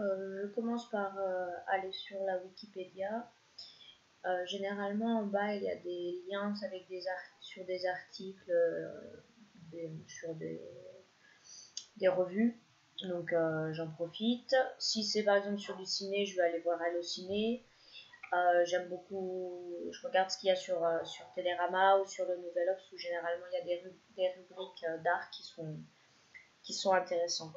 Je commence par aller sur la Wikipédia. Généralement, en bas, il y a des liens avec sur des articles, sur des revues. Donc, j'en profite. Si c'est par exemple sur du ciné, je vais aller voir Allociné. J'aime beaucoup, je regarde ce qu'il y a sur Télérama ou sur le Nouvel Obs, où généralement il y a des rubriques d'art qui sont intéressantes.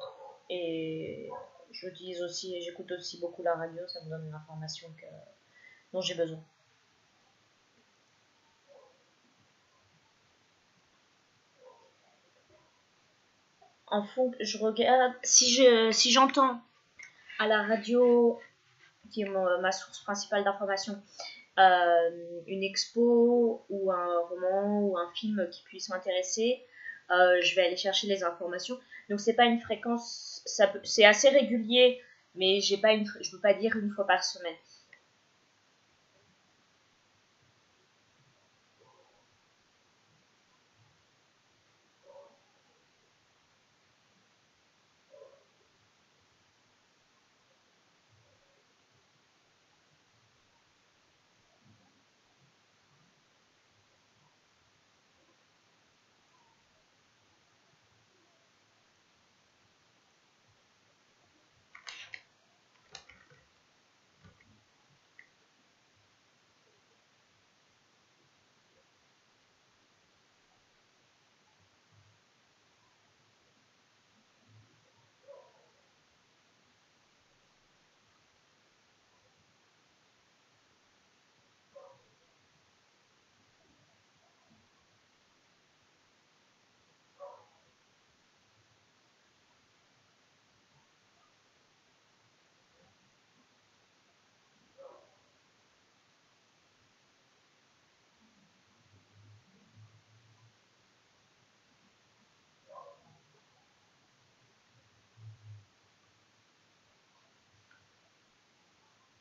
Et j'écoute aussi beaucoup la radio, ça me donne l'information dont j'ai besoin. En fond, je regarde, si j'entends à la radio, qui est ma source principale d'information, une expo ou un roman ou un film qui puisse m'intéresser, je vais aller chercher les informations. Donc c'est pas une fréquence, c'est assez régulier, mais je peux pas dire une fois par semaine.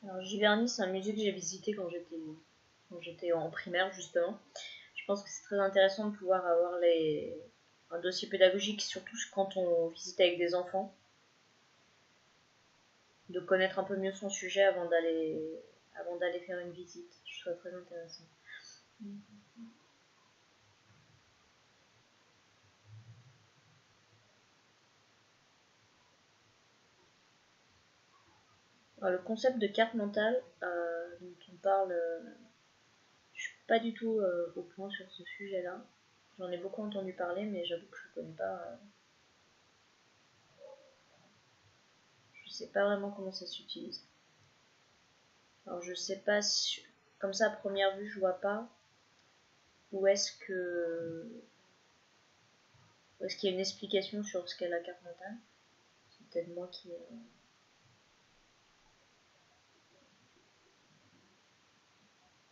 Alors Giverny, c'est un musée que j'ai visité quand j'étais en primaire justement. Je pense que c'est très intéressant de pouvoir avoir un dossier pédagogique, surtout quand on visite avec des enfants, de connaître un peu mieux son sujet avant d'aller faire une visite. Je trouve ça très intéressant. Alors, le concept de carte mentale dont on parle, je suis pas du tout au point sur ce sujet-là. J'en ai beaucoup entendu parler, mais j'avoue que je connais pas. Je sais pas vraiment comment ça s'utilise. Alors je sais pas si, comme ça à première vue je vois pas où est-ce qu'il y a une explication sur ce qu'est la carte mentale. C'est peut-être moi qui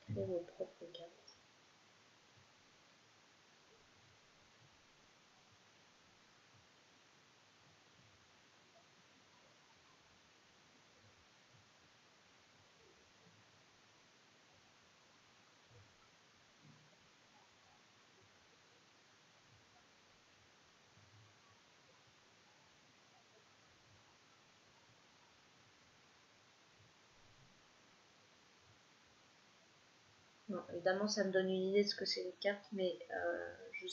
crée vos propres cartes. Non, évidemment ça me donne une idée de ce que c'est les cartes, mais je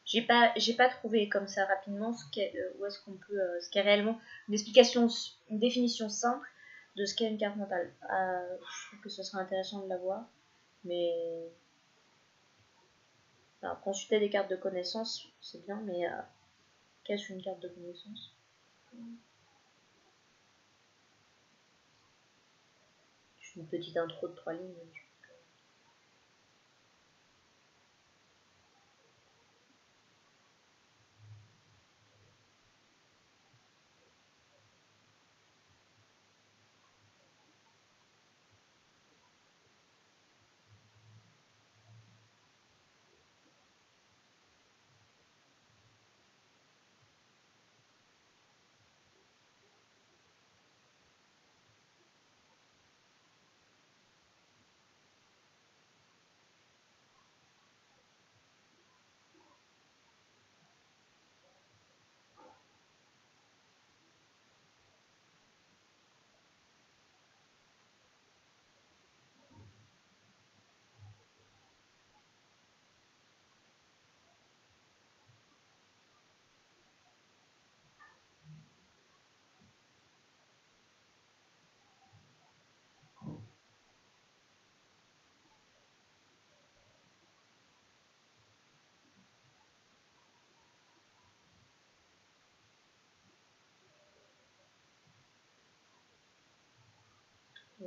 j'ai pas trouvé comme ça rapidement où est-ce qu'on peut ce qu'est réellement une définition simple de ce qu'est une carte mentale. Je trouve que ce serait intéressant de l'avoir, mais alors, consulter des cartes de connaissances c'est bien, mais qu'est-ce une carte de connaissances? Juste une petite intro de 3 lignes.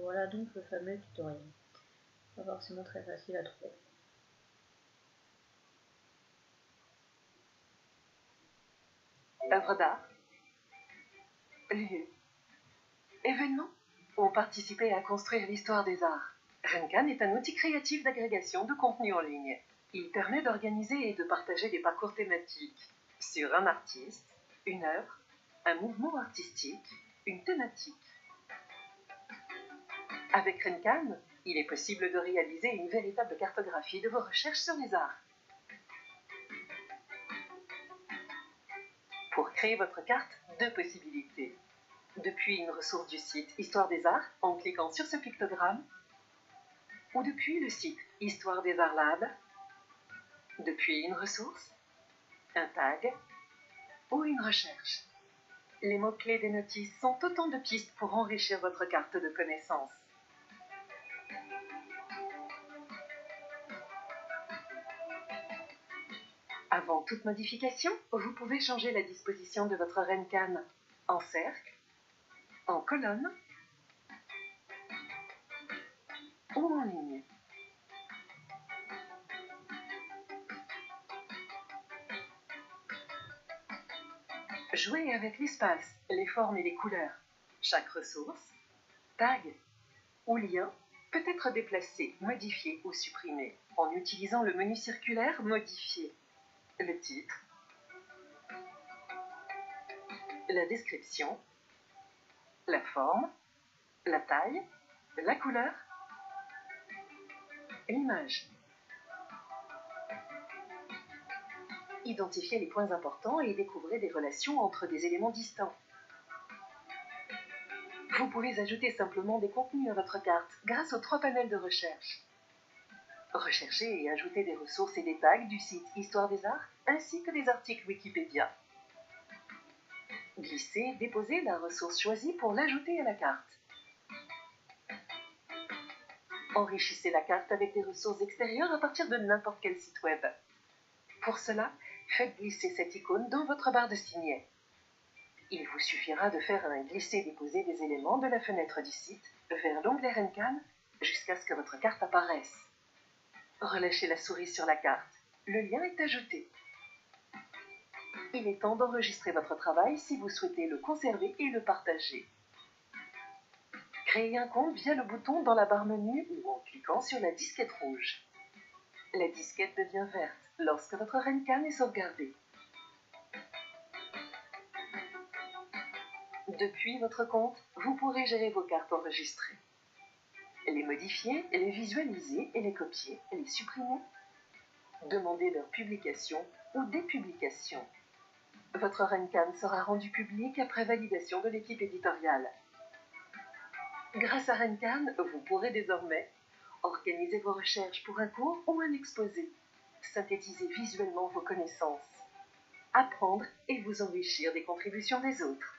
Voilà donc le fameux tutoriel. Pas forcément très facile à trouver. Œuvres d'art, lieux, événements ont participé à construire l'histoire des arts. Renkan est un outil créatif d'agrégation de contenu en ligne. Il permet d'organiser et de partager des parcours thématiques sur un artiste, une œuvre, un mouvement artistique, une thématique. Avec Renkan, il est possible de réaliser une véritable cartographie de vos recherches sur les arts. Pour créer votre carte, deux possibilités. Depuis une ressource du site Histoire des Arts, en cliquant sur ce pictogramme, ou depuis le site Histoire des Arts Lab, depuis une ressource, un tag ou une recherche. Les mots-clés des notices sont autant de pistes pour enrichir votre carte de connaissances. Avant toute modification, vous pouvez changer la disposition de votre Renkan en cercle, en colonne ou en ligne. Jouez avec l'espace, les formes et les couleurs. Chaque ressource, tag ou lien peut être déplacé, modifié ou supprimé en utilisant le menu circulaire Modifier. Le titre, la description, la forme, la taille, la couleur, l'image. Identifiez les points importants et découvrez des relations entre des éléments distants. Vous pouvez ajouter simplement des contenus à votre carte grâce aux 3 panels de recherche. Recherchez et ajoutez des ressources et des tags du site Histoire des Arts ainsi que des articles Wikipédia. Glissez et déposez la ressource choisie pour l'ajouter à la carte. Enrichissez la carte avec des ressources extérieures à partir de n'importe quel site web. Pour cela, faites glisser cette icône dans votre barre de signets. Il vous suffira de faire un glisser-déposer des éléments de la fenêtre du site vers l'onglet Renkan jusqu'à ce que votre carte apparaisse. Relâchez la souris sur la carte. Le lien est ajouté. Il est temps d'enregistrer votre travail si vous souhaitez le conserver et le partager. Créez un compte via le bouton dans la barre menu ou en cliquant sur la disquette rouge. La disquette devient verte lorsque votre Renkan est sauvegardé. Depuis votre compte, vous pourrez gérer vos cartes enregistrées. Les modifier, les visualiser et les copier, les supprimer. Demander leur publication ou dépublication. Votre Renkan sera rendu public après validation de l'équipe éditoriale. Grâce à Renkan, vous pourrez désormais organiser vos recherches pour un cours ou un exposé, synthétiser visuellement vos connaissances, apprendre et vous enrichir des contributions des autres.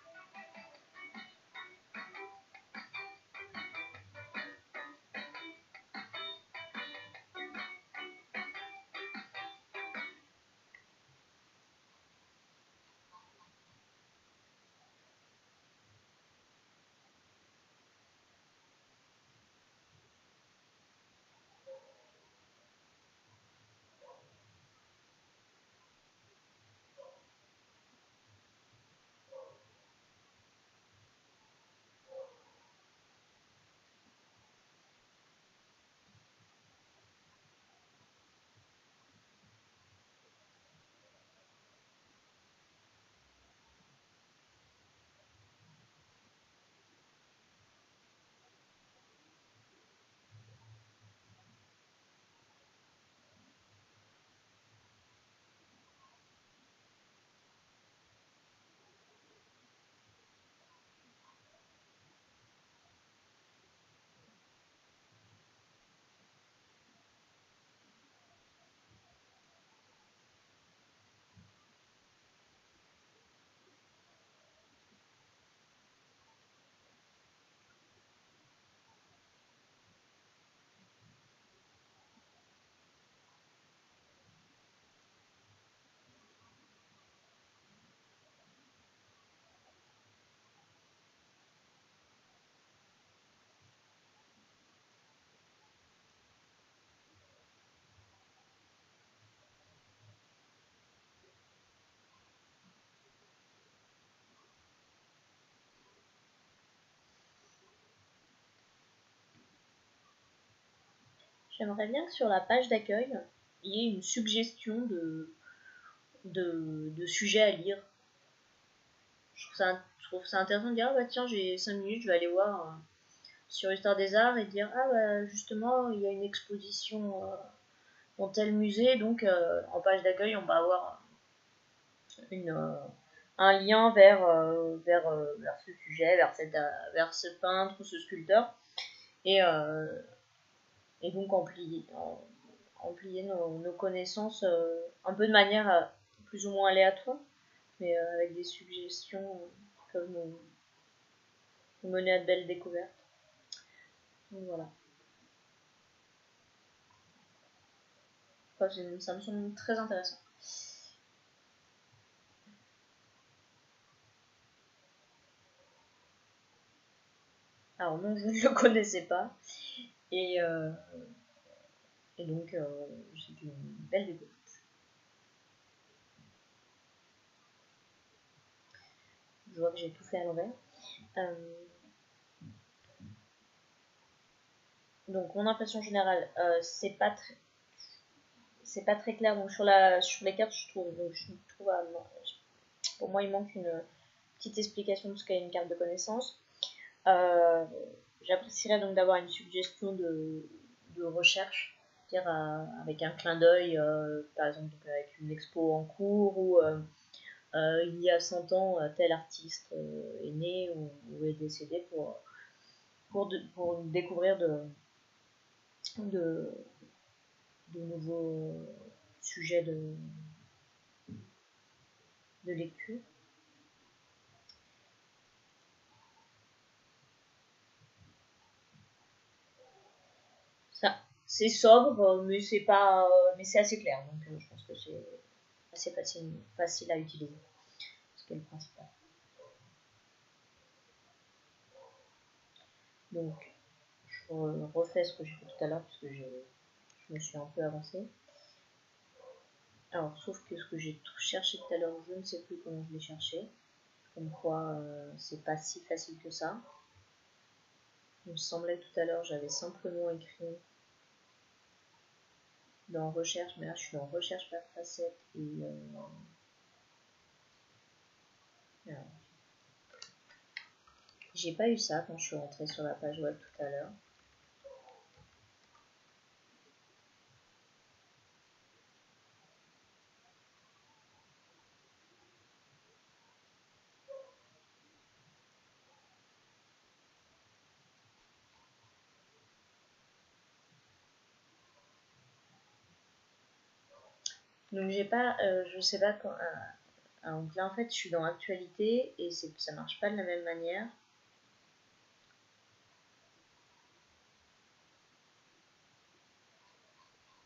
J'aimerais bien que sur la page d'accueil, il y ait une suggestion de sujets à lire. Je trouve ça intéressant de dire, ah bah tiens, j'ai 5 minutes, je vais aller voir sur Histoire des Arts et dire, ah bah justement, il y a une exposition dans tel musée, donc en page d'accueil, on va avoir un lien vers ce sujet, vers ce peintre ou ce sculpteur, et, et donc amplier nos connaissances un peu de manière plus ou moins aléatoire, mais avec des suggestions qui peuvent nous mener à de belles découvertes. Donc voilà. Enfin, ça me semble très intéressant. Alors non, je ne le connaissais pas. Et donc, c'est une belle découverte. Je vois que j'ai tout fait à l'envers. Donc, mon impression générale, c'est pas très clair. Donc, sur les cartes, pour moi, il manque une petite explication de ce qu'est une carte de connaissance. J'apprécierais donc d'avoir une suggestion de recherche, dire avec un clin d'œil, par exemple avec une expo en cours ou il y a 100 ans tel artiste est né ou est décédé pour découvrir de nouveaux sujets de lecture. Ça, c'est sobre, mais c'est assez clair, donc je pense que c'est assez facile à utiliser, ce qui est le principal. Donc, je refais ce que j'ai fait tout à l'heure, parce que je me suis un peu avancée. Alors, sauf que ce que j'ai cherché tout à l'heure, je ne sais plus comment je l'ai cherché. Comme quoi, c'est pas si facile que ça. Il me semblait tout à l'heure, j'avais simplement écrit dans recherche, mais là je suis en recherche par facette et j'ai pas eu ça quand je suis rentrée sur la page web tout à l'heure. Donc j'ai pas, je sais pas quand. Donc là en fait je suis dans actualité et ça marche pas de la même manière.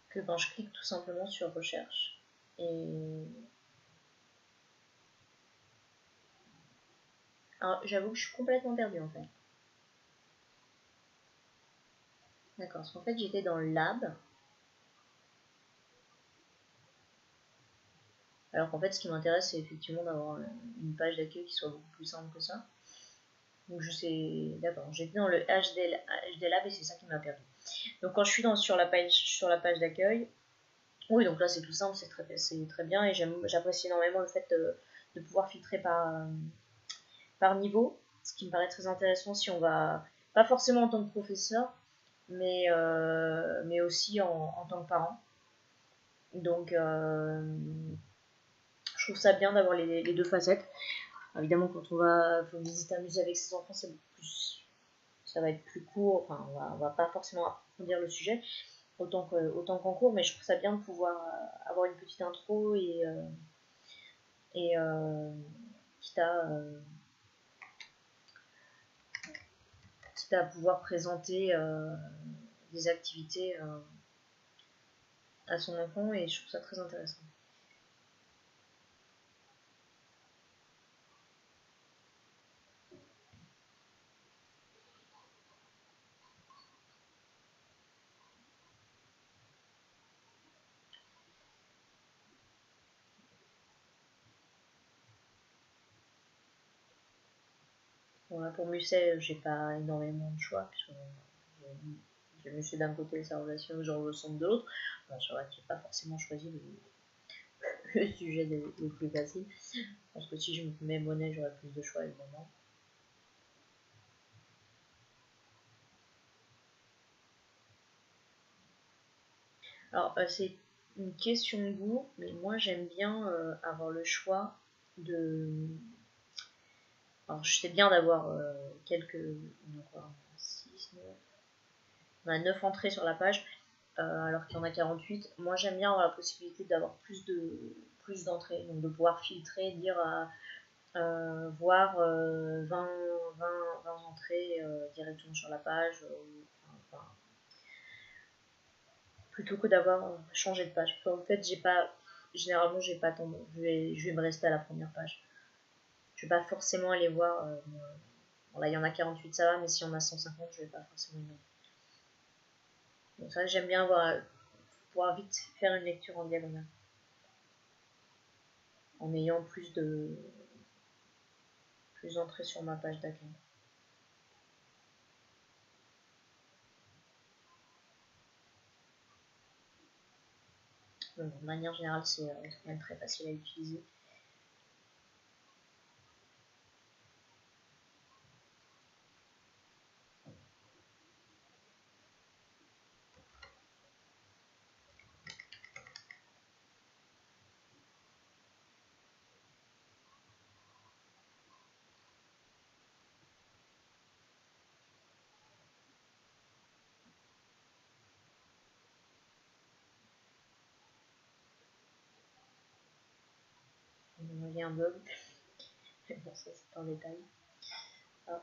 Que quand je clique tout simplement sur recherche. Et alors j'avoue que je suis complètement perdue en fait. D'accord, parce qu'en fait j'étais dans le lab. Alors qu'en fait ce qui m'intéresse c'est effectivement d'avoir une page d'accueil qui soit beaucoup plus simple que ça. Donc je sais, d'accord, j'étais dans le HD Lab et c'est ça qui m'a perdu. Donc quand je suis sur la page d'accueil, oui, donc là c'est tout simple, c'est très bien et j'apprécie énormément le fait de pouvoir filtrer par niveau, ce qui me paraît très intéressant si on va, pas forcément en tant que professeur, mais aussi en tant que parent. Donc je trouve ça bien d'avoir les deux facettes. Évidemment, quand on va visiter un musée avec ses enfants, ça va être plus court, enfin on va pas forcément approfondir le sujet autant qu'en cours, mais je trouve ça bien de pouvoir avoir une petite intro et quitte à pouvoir présenter des activités à son enfant, et je trouve ça très intéressant. Bon, là, pour Musset, j'ai pas énormément de choix, puisque j'ai J'ai mis d'un côté sa relation que je ressens de l'autre. Bon, c'est vrai que j'ai pas forcément choisi le sujet le plus facile. Je pense que si je me mets monnaie, j'aurais plus de choix évidemment. Alors, c'est une question de goût, mais moi j'aime bien avoir le choix de. Alors, je sais bien d'avoir quelques. On 6, 9. On a 9 entrées sur la page, alors qu'il y en a 48. Moi j'aime bien avoir la possibilité d'avoir plus d'entrées, donc de pouvoir filtrer, dire voir 20 entrées directement sur la page, enfin, plutôt que d'avoir changé de page. En fait, généralement, j'ai pas tendance. Je vais me rester à la première page. Je vais pas forcément aller voir. Bon, là, il y en a 48, ça va, mais si on a 150, je vais pas forcément y aller. Donc, ça, j'aime bien pouvoir vite faire une lecture en diagonale. En ayant plus d'entrées sur ma page d'accueil. De manière générale, c'est quand même très facile à utiliser. Il y a un bug. Bon, ça c'est un détail. Ah.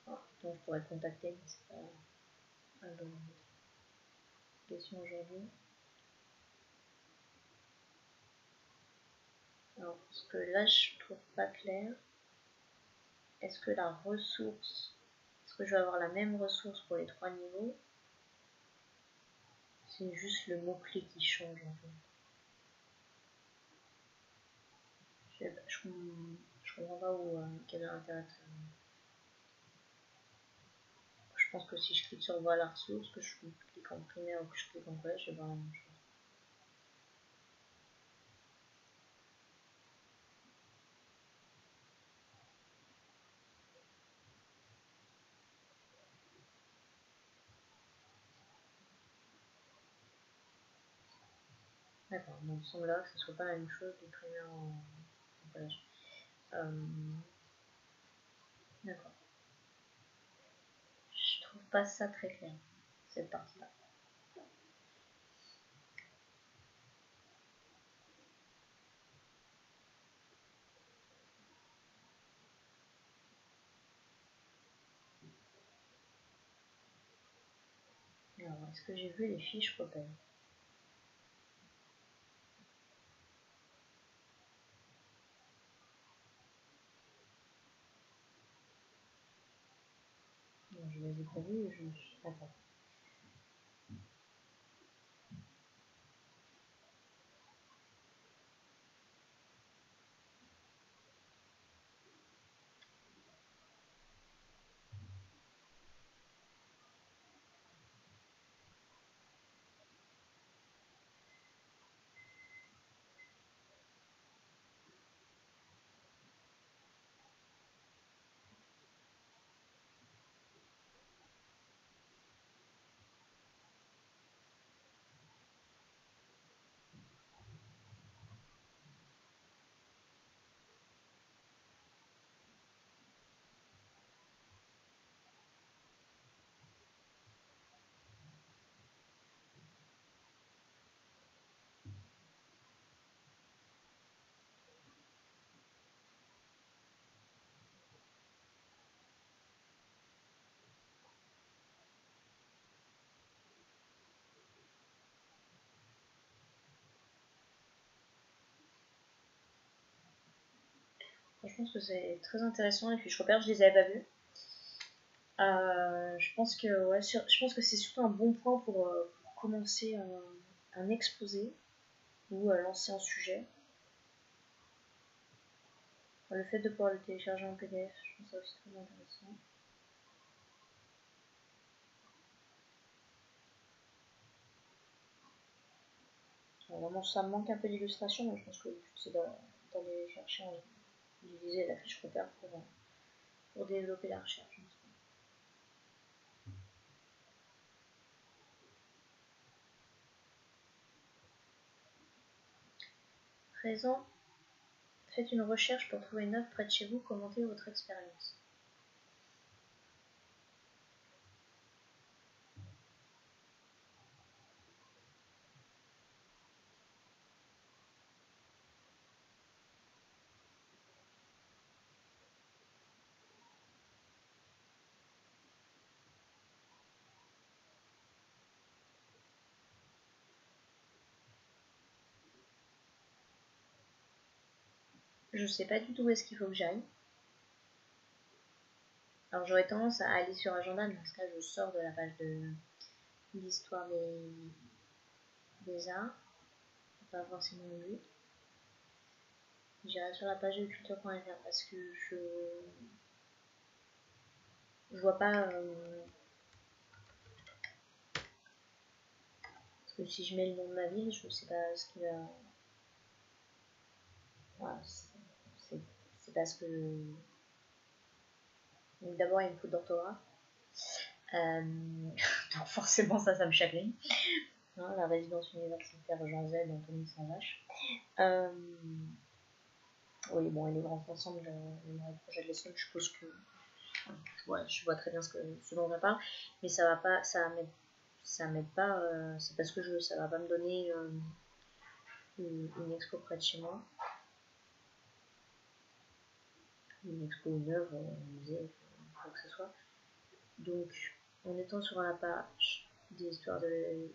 Donc je pourrais le contacter, mais c'est pas la question aujourd'hui. Alors, ce que là je trouve pas clair, est-ce que je vais avoir la même ressource pour les 3 niveaux? C'est juste le mot-clé qui change en fait. Je comprends pas quel est l'intérêt de ça. Je pense que si je clique sur voir la ressource, que je clique en primaire ou que je clique en collège, je vais voir la même chose. D'accord, donc il semble là que ce soit pas la même chose de primaire en collège. D'accord. Je trouve pas ça très clair, cette partie-là. Alors, est-ce que j'ai vu les fiches repères? Non, je les ai pas vues, je suis d'accord. Je pense que c'est très intéressant, les fiches repères, je les avais pas vues. Je pense que c'est surtout un bon point pour commencer un exposé ou lancer un sujet. Le fait de pouvoir le télécharger en PDF, je trouve ça aussi très intéressant. Vraiment, ça me manque un peu d'illustration, mais je pense que le but c'est d'aller chercher, d'utiliser la fiche repère pour développer la recherche. Présent, faites une recherche pour trouver une œuvre près de chez vous, commentez votre expérience. Je sais pas du tout où est-ce qu'il faut que j'aille. Alors j'aurais tendance à aller sur agenda, mais dans ce cas je sors de la page d'histoire des arts. Pas forcément le but. J'irai sur la page de culture.fr parce que je vois pas. Parce que si je mets le nom de ma ville, je sais pas ce qu'il va. Voilà, c'est parce que. Donc d'abord il y a une faute d'orthographe. Donc forcément ça me chagrine. Hein, la résidence universitaire Jean Z, Anthony Saint-Vache. Oui, bon, et les grands ensembles, le projet de l'ESSEC, je suppose que. Ouais, je vois très bien ce dont on parle, mais ça va pas, ça m'aide pas, c'est parce que ça va pas me donner une expo près de chez moi, une expo, une œuvre, un musée, quoi que ce soit. Donc, en étant sur la page d'histoire des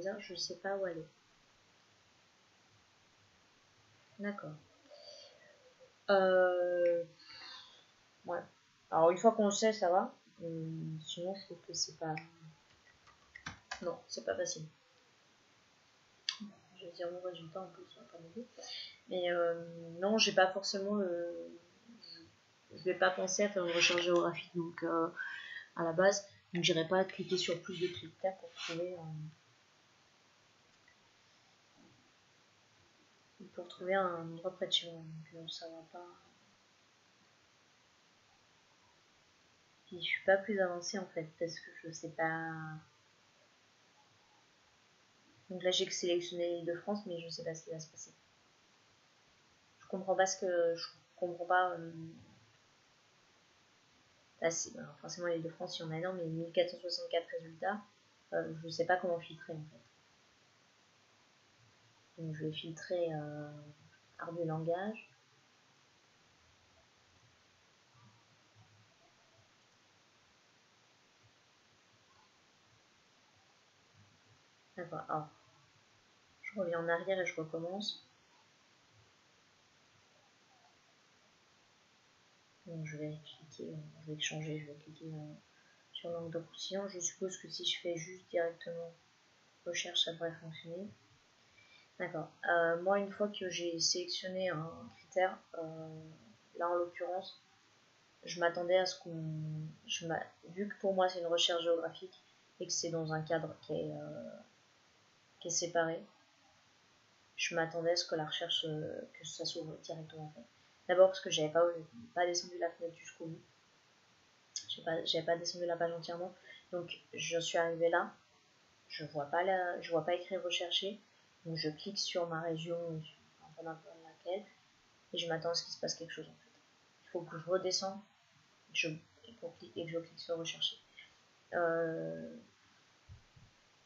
arts, je sais pas où aller. D'accord. Ouais. Alors, une fois qu'on le sait, ça va. Sinon, je trouve que c'est pas. Non, c'est pas facile. Je vais dire mon résultat en plus, ça va pas m'aider. Mais non, j'ai pas forcément je vais pas penser à faire une recherche géographique donc à la base. Donc j'irai pas cliquer sur plus de critères pour trouver un endroit près de chez moi. Donc ça va pas. Puis je suis pas plus avancée en fait parce que je sais pas. Donc là j'ai sélectionné l'Île-de-France mais je sais pas ce qui va se passer. Je comprends pas je comprends pas. Là, alors forcément l'Île-de-France il y en a énorme mais 1464 résultats. Je sais pas comment filtrer en fait. Donc je vais filtrer art du langage. D'accord, alors je reviens en arrière et je recommence. Donc je vais changer, je vais cliquer sur langue de croustillant. Je suppose que si je fais juste directement recherche, ça devrait fonctionner. D'accord. Moi, une fois que j'ai sélectionné un critère, là en l'occurrence, je m'attendais à ce vu que pour moi c'est une recherche géographique et que c'est dans un cadre qui est séparé, je m'attendais à ce que la recherche, que ça s'ouvre directement en fait. D'abord parce que j'avais pas descendu la fenêtre jusqu'au bout. J'avais pas descendu la page entièrement. Donc je suis arrivée là, je vois pas écrire rechercher. Donc je clique sur ma région, peu importe laquelle, et je m'attends à ce qu'il se passe quelque chose en fait. Il faut que je redescende et que je clique sur rechercher.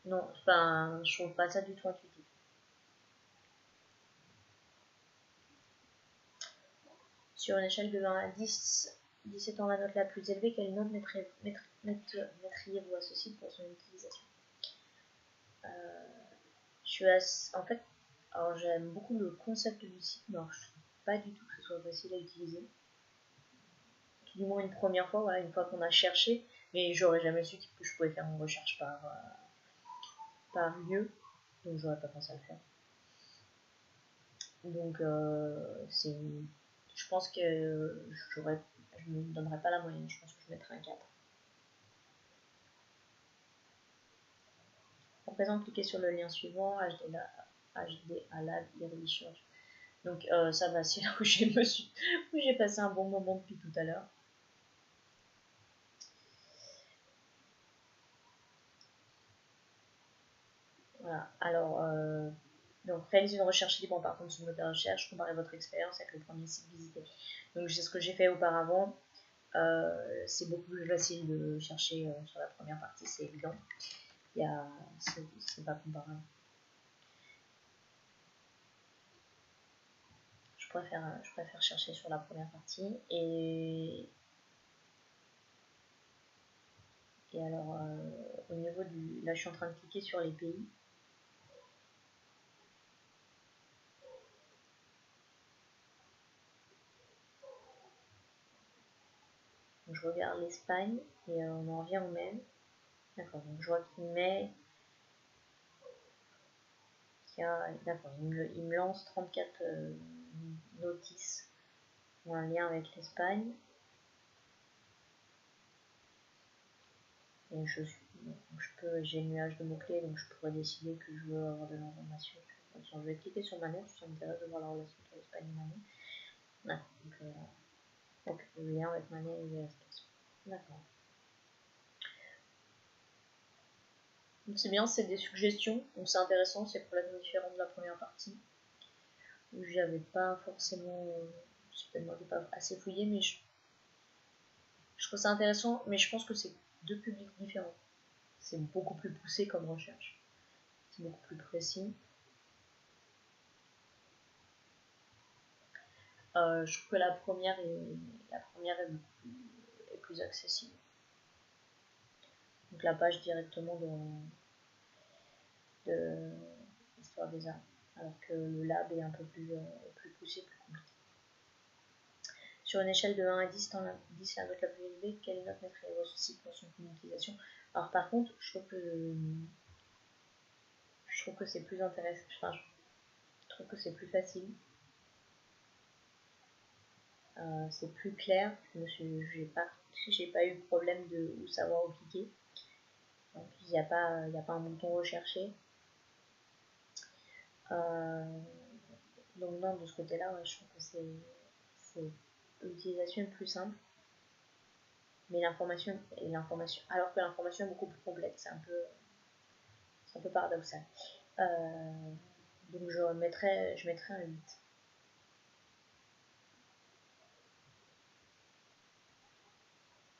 Non, enfin, je trouve pas ça du tout intuitif. Sur une échelle de 1 à 10, 10 étant la note la plus élevée, quelle note mettriez-vous à ce site pour son utilisation? En fait, alors j'aime beaucoup le concept du site, mais alors je trouve pas du tout que ce soit facile à utiliser. Tout du moins une première fois, voilà, une fois qu'on a cherché, mais j'aurais jamais su que je pouvais faire une recherche par lieu, donc j'aurais pas pensé à le faire. Donc je pense que je ne me donnerais pas la moyenne, je pense que je mettrais un 4. À présent, cliquez sur le lien suivant, HD Alad Irrigation. Donc ça va, c'est là où j'ai passé un bon moment depuis tout à l'heure. Voilà, alors, donc réalisez une recherche libre en partant de ce moteur de recherche, comparez votre expérience avec le premier site visité. Donc c'est ce que j'ai fait auparavant. C'est beaucoup plus facile de chercher sur la première partie, c'est évident. C'est pas comparable. Je préfère chercher sur la première partie. Et alors, au niveau du... Là, je suis en train de cliquer sur les pays. Donc, je regarde l'Espagne et on en revient au même. D'accord, donc je vois qu'il met... D'accord, il me lance 34 notices ou un lien avec l'Espagne. Et j'ai le nuage de mots-clés, donc je pourrais décider que je veux avoir de l'information. Je vais cliquer sur ma note, ça m'intéresse de voir la relation entre l'Espagne et Manet. D'accord, donc le lien avec Manet et l'espace. D'accord. C'est bien, c'est des suggestions, donc c'est intéressant, c'est complètement différent de la première partie, où j'avais pas forcément, c'est peut-être moi qui n'ai pas assez fouillé, mais je trouve ça intéressant, mais je pense que c'est deux publics différents. C'est beaucoup plus poussé comme recherche, c'est beaucoup plus précis. Je trouve que la première est plus accessible. Donc la page directement de l'histoire des arts, alors que le lab est un peu plus poussé, plus compliqué. Sur une échelle de 1 à 10, 10 la note la plus élevée, quelle note mettriez-vous au site pour son utilisation? Alors par contre, je trouve que c'est plus intéressant, enfin, je trouve que c'est plus facile. C'est plus clair, j'ai pas eu de problème de où savoir où cliquer. En plus, il n'y a pas un bouton recherché. Donc non, de ce côté-là, ouais, je trouve que l'utilisation est plus simple. Mais l'information, alors que l'information est beaucoup plus complète, c'est un peu paradoxal. Donc je mettrais un 8.